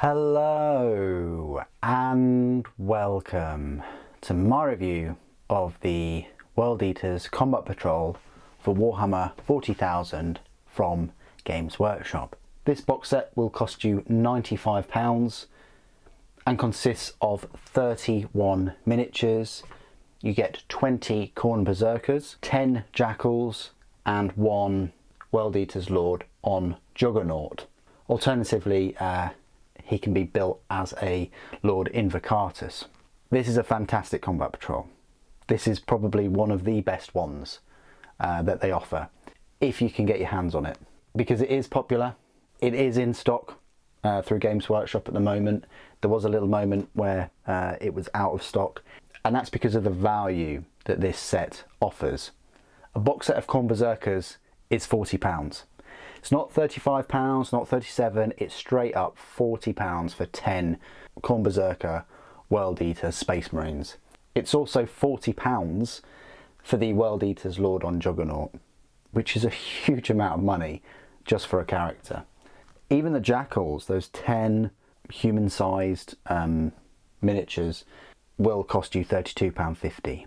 Hello and welcome to my review of the World Eaters Combat Patrol for Warhammer 40,000 from Games Workshop. This box set will cost you £95 and consists of 31 miniatures. You get 20 Khorne Berserkers, 10 Jackals and 1 World Eaters Lord on Juggernaut. Alternatively, he can be built as a Lord Invocatus. This is a fantastic combat patrol. This is probably one of the best ones that they offer, if you can get your hands on it. Because it is popular, it is in stock through Games Workshop at the moment. There was a little moment where it was out of stock, and that's because of the value that this set offers. A box set of Khorne Berserkers is £40. It's not £35, not £37, it's straight up £40 for 10 Khorne Berserker World Eater Space Marines. It's also £40 for the World Eaters Lord on Juggernaut, which is a huge amount of money just for a character. Even the Jackals, those 10 human-sized miniatures, will cost you £32.50.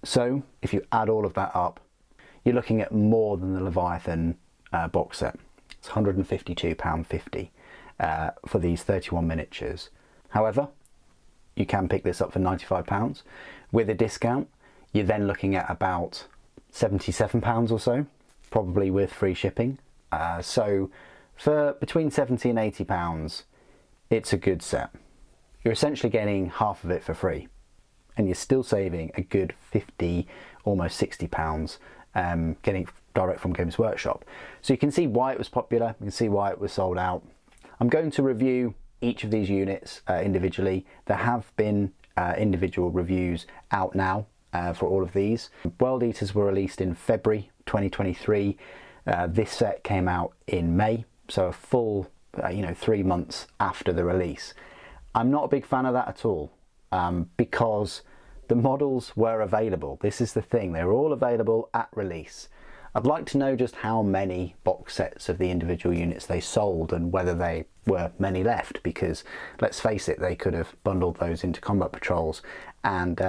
So if you add all of that up, you're looking at more than the Leviathan box set. It's £152.50 for these 31 miniatures. However, you can pick this up for £95 with a discount. You're then looking at about £77 or so, probably with free shipping. So for between £70 and £80, it's a good set. You're essentially getting half of it for free, and you're still saving a good £50, almost £60 getting direct from Games Workshop. So you can see why it was popular, you can see why it was sold out. I'm going to review each of these units individually. There have been individual reviews out now for all of these. World Eaters were released in February 2023. This set came out in May, so a full 3 months after the release. I'm not a big fan of that at all, because the models were available. This is the thing, they were all available at release. I'd like to know just how many box sets of the individual units they sold and whether they were many left, because let's face it, they could have bundled those into combat patrols and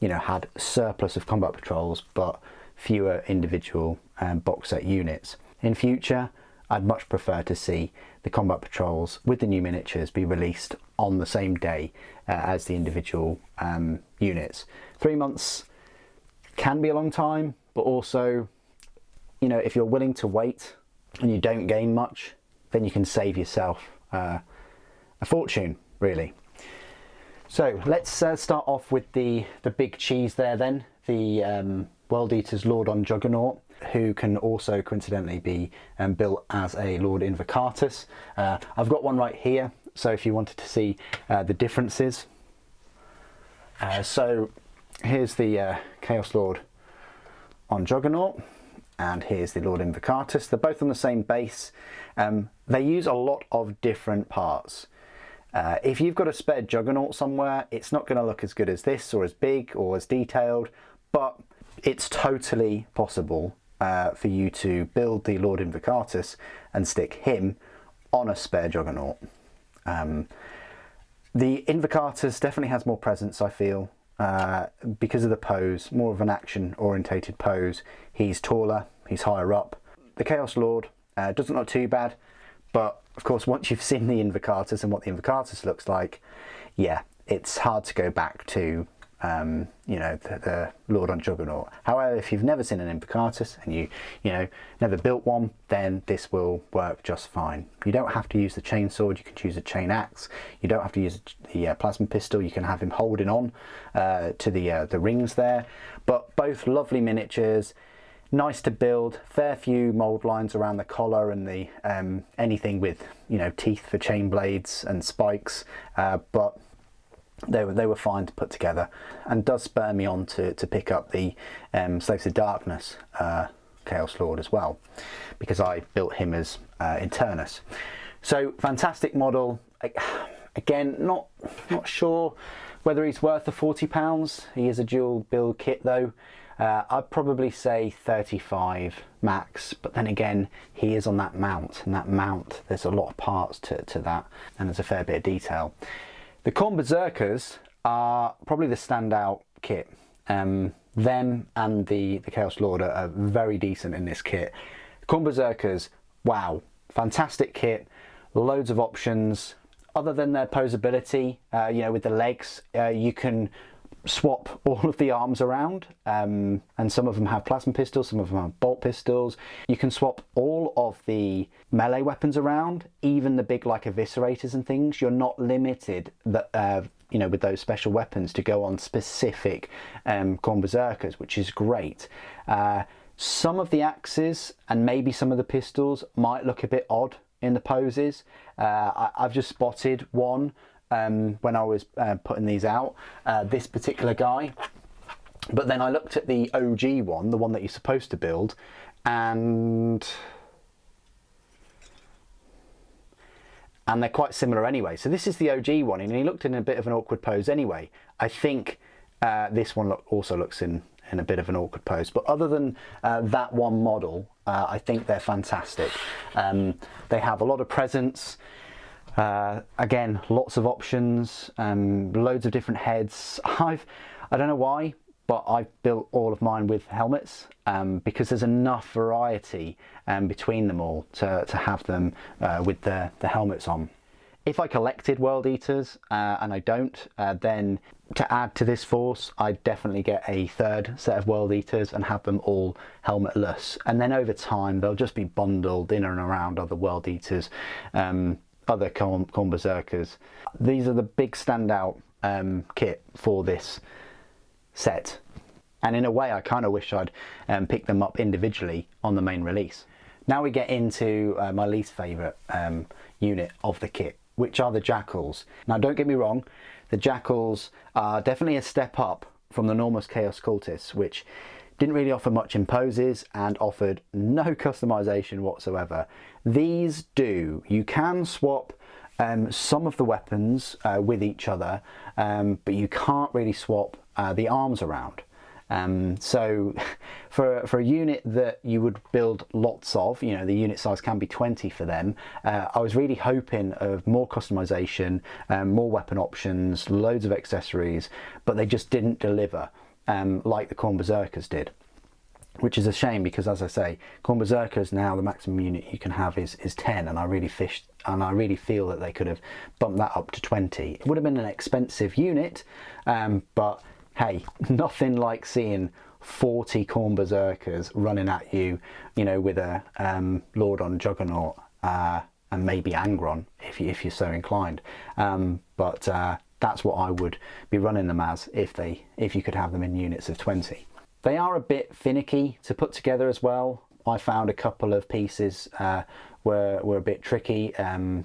had surplus of combat patrols but fewer individual box set units. In future, I'd much prefer to see the combat patrols with the new miniatures be released on the same day as the individual units. 3 months can be a long time, but also, if you're willing to wait and you don't gain much, then you can save yourself a fortune, really. So let's start off with the big cheese there then, the World Eaters Lord on Juggernaut, who can also coincidentally be built as a Lord Invocatus. I've got one right here, so if you wanted to see the differences. So here's the Chaos Lord on Juggernaut, and here's the Lord Invocatus. They're both on the same base. They use a lot of different parts. If you've got a spare Juggernaut somewhere, it's not going to look as good as this, or as big, or as detailed, but it's totally possible for you to build the Lord Invocatus and stick him on a spare Juggernaut. The Invocatus definitely has more presence, I feel, because of the pose, more of an action orientated pose. He's taller, he's higher up. The Chaos Lord doesn't look too bad, but of course once you've seen the Invocatus and what the Invocatus looks like, yeah, it's hard to go back to the Lord on Juggernaut. However, if you've never seen an Invocatus and you never built one, then this will work just fine. You don't have to use the chainsword, you can choose a chain axe. You don't have to use the plasma pistol, you can have him holding on to the rings there. But both lovely miniatures, nice to build, fair few mould lines around the collar and the anything with teeth for chain blades and spikes, but they were fine to put together, and does spur me on to pick up the Slaves of Darkness Chaos Lord as well, because I built him as Internus. So fantastic model. Again, not sure whether he's worth the £40. He is a dual build kit though. I'd probably say 35 max, but then again, he is on that mount, and that mount, there's a lot of parts to that, and there's a fair bit of detail. The Khorne Berserkers are probably the standout kit. Them and the Chaos Lord are very decent in this kit. Khorne Berserkers, wow, fantastic kit, loads of options. Other than their posability, you know, with the legs, you can swap all of the arms around, and some of them have plasma pistols, some of them have bolt pistols. You can swap all of the melee weapons around, even the big like eviscerators and things. You're not limited that you know, with those special weapons to go on specific Khorne Berserkers, which is great. Some of the axes and maybe some of the pistols might look a bit odd in the poses. I've just spotted one when I was putting these out, this particular guy, but then I looked at the OG one, the one that you're supposed to build, and they're quite similar anyway. So this is the OG one, and he looked in a bit of an awkward pose anyway. I think this one also looks in a bit of an awkward pose, but other than that one model, I think they're fantastic. They have a lot of presence. Again, lots of options, loads of different heads. I don't know why, but I've built all of mine with helmets because there's enough variety between them all to have them with the helmets on. If I collected World Eaters, and I don't, then to add to this force, I'd definitely get a third set of World Eaters and have them all helmetless. And then over time, they'll just be bundled in and around other World Eaters, other Khorne Berserkers. These are the big standout kit for this set. And in a way, I kind of wish I'd pick them up individually on the main release. Now we get into my least favourite unit of the kit, which are the Jackals. Now don't get me wrong, the Jackals are definitely a step up from the Enormous Chaos Cultists, which didn't really offer much in poses and offered no customization whatsoever. These do. You can swap some of the weapons with each other, but you can't really swap the arms around. So for a unit that you would build lots of, you know, the unit size can be 20 for them, I was really hoping of more customization, more weapon options, loads of accessories, but they just didn't deliver like the Khorne Berserkers did, which is a shame because, as I say, Khorne Berserkers now the maximum unit you can have is 10, and I really feel that they could have bumped that up to 20. It would have been an expensive unit, but hey, nothing like seeing 40 Khorne Berserkers running at you, you know, with a Lord on Juggernaut and maybe Angron if you're so inclined. But that's what I would be running them as if you could have them in units of 20. They are a bit finicky to put together as well. I found a couple of pieces were a bit tricky.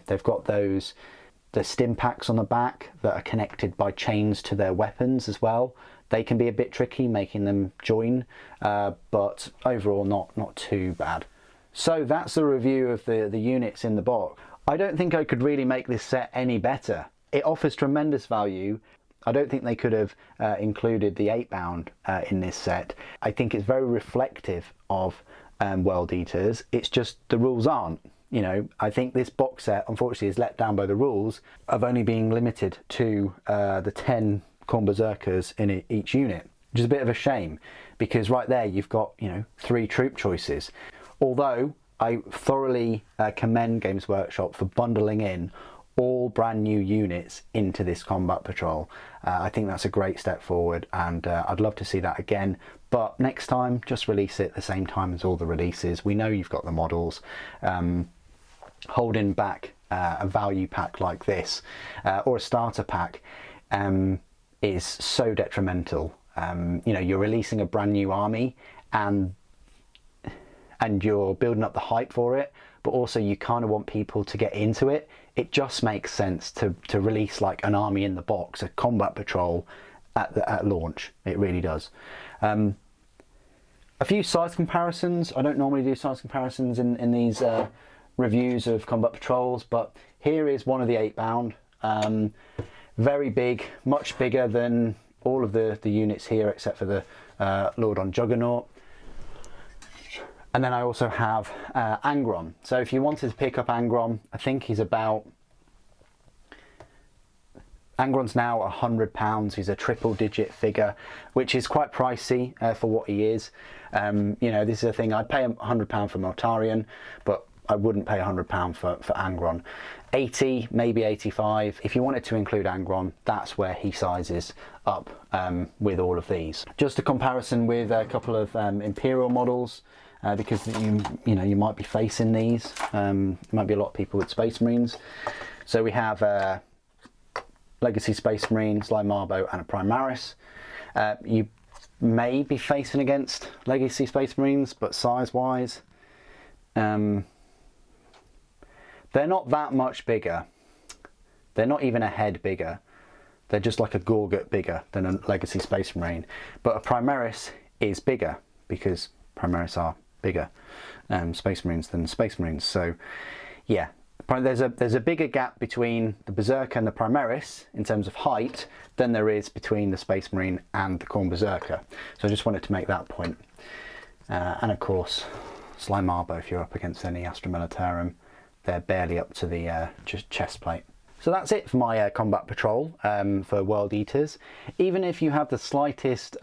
They've got the stim packs on the back that are connected by chains to their weapons as well. They can be a bit tricky making them join, but overall not too bad. So that's the review of the units in the box. I don't think I could really make this set any better. It offers tremendous value. I don't think they could have included the 8-pound in this set. I think it's very reflective of World Eaters. It's just the rules aren't. You know, I think this box set, unfortunately, is let down by the rules of only being limited to the 10 Khorne Berserkers in each unit, which is a bit of a shame because right there you've got, you know, 3 troop choices. Although I thoroughly commend Games Workshop for bundling in all brand new units into this combat patrol. I think that's a great step forward, and I'd love to see that again. But next time, just release it at the same time as all the releases. We know you've got the models. Holding back a value pack like this or a starter pack is so detrimental. You know, you're releasing a brand new army and you're building up the hype for it, but also you kind of want people to get into it. It just makes sense to release like an army in the box, a combat patrol at launch. It really does. A few size comparisons. I don't normally do size comparisons in these reviews of combat patrols, but here is one of the 8-pound. Very big, much bigger than all of the units here except for the Lord on Juggernaut. And then I also have Angron. So if you wanted to pick up Angron, I think he's about... Angron's now £100. He's a triple-digit figure, which is quite pricey for what he is. You know, this is a thing, I'd pay £100 for Mortarion, but I wouldn't pay £100 for Angron. 80, maybe 85. If you wanted to include Angron, that's where he sizes up with all of these. Just a comparison with a couple of Imperial models, because you know you might be facing these. Might be a lot of people with Space Marines. So we have Legacy Space Marine, Sly Marbo, and a Primaris. You may be facing against Legacy Space Marines, but size-wise, they're not that much bigger. They're not even a head bigger. They're just like a Gorget bigger than a Legacy Space Marine. But a Primaris is bigger, because Primaris are bigger Space Marines than Space Marines. So yeah, there's a bigger gap between the Berserker and the Primaris in terms of height than there is between the Space Marine and the Khorne Berserker. So I just wanted to make that point. And of course, Sly Marbo, if you're up against any Astra Militarum, they're barely up to the just chest plate. So that's it for my combat patrol for World Eaters. Even if you have the slightest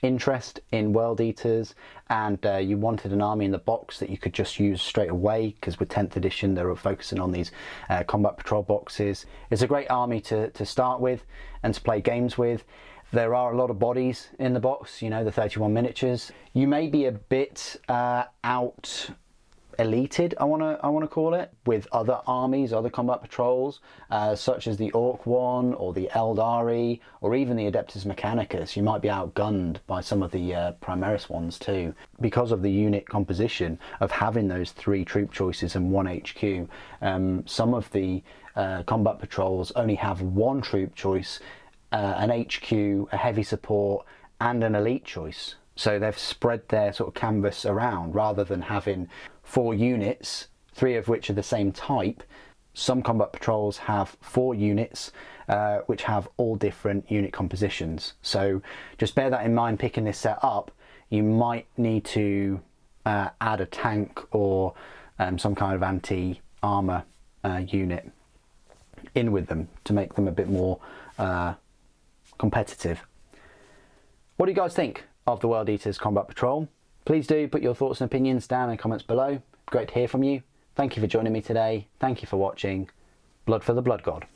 interest in World Eaters and you wanted an army in the box that you could just use straight away, because with 10th edition they're focusing on these combat patrol boxes, it's a great army to start with and to play games with. There are a lot of bodies in the box, you know, the 31 miniatures. You may be a bit out elited, I want to call it, with other armies, other combat patrols, such as the Orc one or the Eldari or even the Adeptus Mechanicus. You might be outgunned by some of the Primaris ones too, because of the unit composition of having those 3 troop choices and 1 HQ. Some of the combat patrols only have 1 troop choice, an HQ, a heavy support, and an elite choice. So they've spread their sort of canvas around rather than having 4 units, 3 of which are the same type. Some combat patrols have 4 units which have all different unit compositions. So just bear that in mind picking this set up. You might need to add a tank or some kind of anti-armor unit in with them to make them a bit more competitive. What do you guys think of the World Eaters Combat Patrol? Please do put your thoughts and opinions down in the comments below. Great to hear from you. Thank you for joining me today. Thank you for watching. Blood for the Blood God.